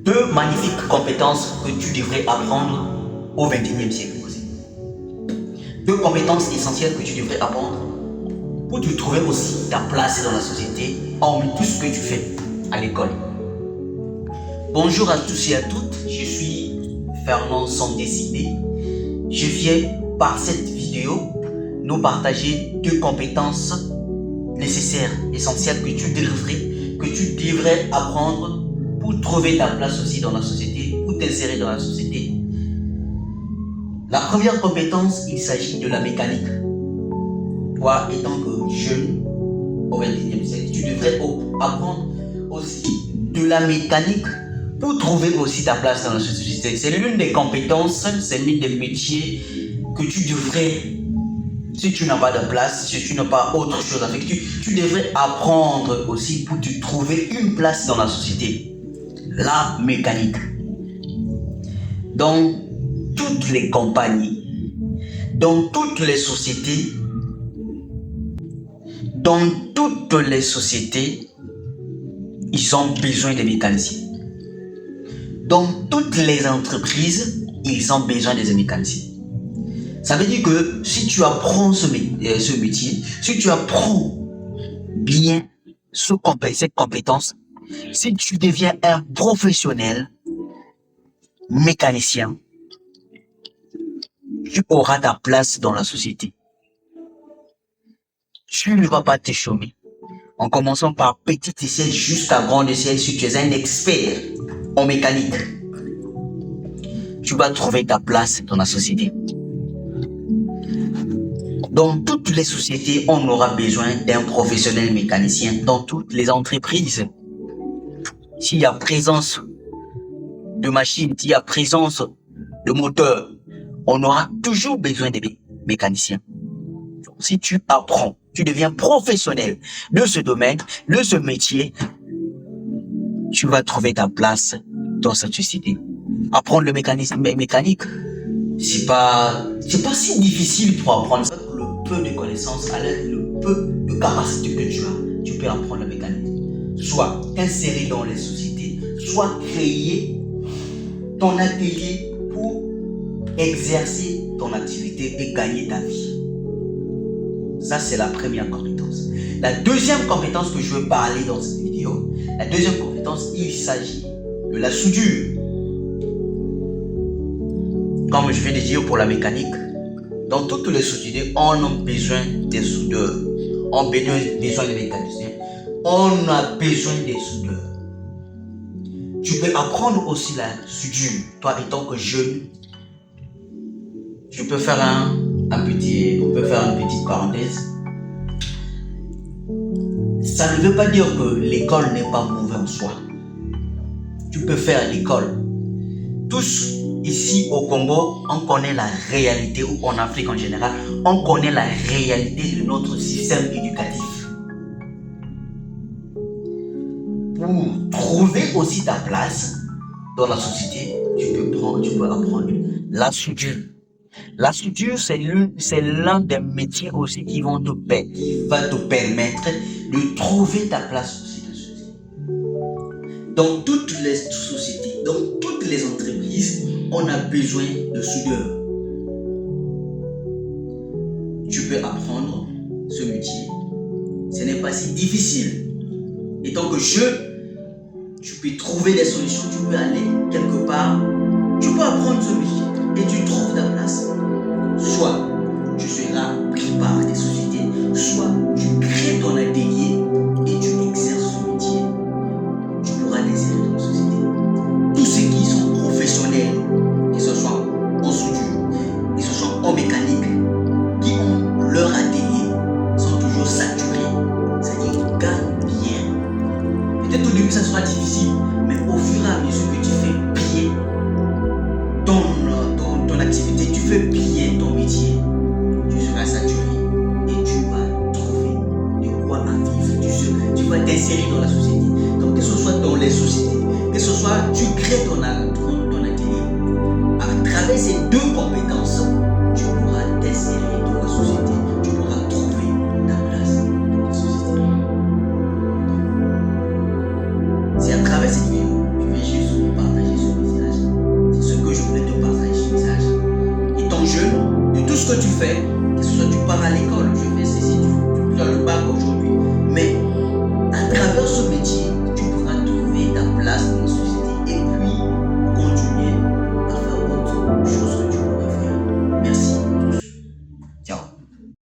deux magnifiques compétences que tu devrais apprendre au XXIe siècle aussi. Deux compétences essentielles que tu devrais apprendre pour te trouver aussi ta place dans la société, hormis tout ce que tu fais à l'école. Bonjour à tous et à toutes, je suis Fernand Sandé-Sidé. Je viens par cette vidéo nous partager deux compétences nécessaires, essentielles que tu devrais apprendre pour trouver ta place aussi dans la société, pour t'insérer dans la société. La première compétence, il s'agit de la mécanique. Toi, étant que jeune au XXIe siècle, tu devrais apprendre aussi de la mécanique pour trouver aussi ta place dans la société. C'est l'une des compétences, c'est l'une des métiers que tu devrais, si tu n'as pas de place, si tu n'as pas autre chose à faire, tu devrais apprendre aussi pour te trouver une place dans la société. La mécanique. Dans toutes les compagnies, dans toutes les sociétés, ils ont besoin de mécaniciens. Dans toutes les entreprises, ils ont besoin des mécaniciens. Ça veut dire que si tu apprends ce métier, si tu apprends bien cette compétence, si tu deviens un professionnel mécanicien, tu auras ta place dans la société. Tu ne vas pas te chômer. En commençant par petite échelle jusqu'à grande échelle, si tu es un expert en mécanique, tu vas trouver ta place dans la société. Dans toutes les sociétés, on aura besoin d'un professionnel mécanicien. Dans toutes les entreprises, s'il y a présence de machines, s'il y a présence de moteurs, on aura toujours besoin de mécaniciens. Donc, si tu apprends, tu deviens professionnel de ce domaine, de ce métier, tu vas trouver ta place dans cette société. Apprendre le mécanisme mécanique, c'est pas si difficile pour apprendre ça. Le peu de connaissances, avec le peu de capacités que tu as, tu peux apprendre le mécanisme. Soit t'insérer dans les sociétés, soit créer ton atelier pour exercer ton activité et gagner ta vie. Ça, c'est la première compétence. La deuxième compétence que je veux parler dans cette vidéo, la deuxième compétence, il s'agit de la soudure. Comme je viens de dire pour la mécanique, dans toutes les sociétés, on a besoin des soudeurs, on a besoin des mécaniciens, on a besoin des soudeurs. Tu peux apprendre aussi la soudure, toi étant que jeune. Tu peux faire une petite parenthèse. Ça ne veut pas dire que l'école n'est pas mauvaise en soi. Tu peux faire l'école. Tous ici au Congo, on connaît la réalité, ou en Afrique en général, on connaît la réalité de notre système éducatif. Pour trouver aussi ta place dans la société, tu peux apprendre la soudure. La soudure, c'est l'un des métiers aussi qui va te permettre de trouver ta place aussi dans la société. Dans toutes les sociétés, dans toutes les entreprises, on a besoin de soudeurs. Tu peux apprendre ce métier. Ce n'est pas si difficile. Et tant que tu peux trouver des solutions, tu peux aller quelque part, tu peux apprendre ce métier et tu trouves ta place. Soit tu seras pris par des sociétés, soit tu crées ton atelier et tu exerces ce métier. Tu pourras t'insérer dans la société. Tous ceux qui sont professionnels, que ce soit en soudure, que ce soit en mécanique, qui ont leur atelier, sont toujours saturés. C'est-à-dire qu'ils gagnent bien. Peut-être au début ça sera difficile, mais au fur et à mesure que tu fais bien ton activité, tu fais bien ton métier, tu seras saturé et tu vas trouver de quoi en vivre. Tu vas t'insérer dans la société. Donc que ce soit dans les sociétés, que ce soit tu crées ton atelier, à travers ces deux compétences, tu pourras t'insérer dans la société, tu pourras trouver ta place dans la société. C'est à travers cette vidéo, je vais juste vous partager tout ce que tu fais, que ce soit tu pars à l'école, tu fais ceci, tu as le bac,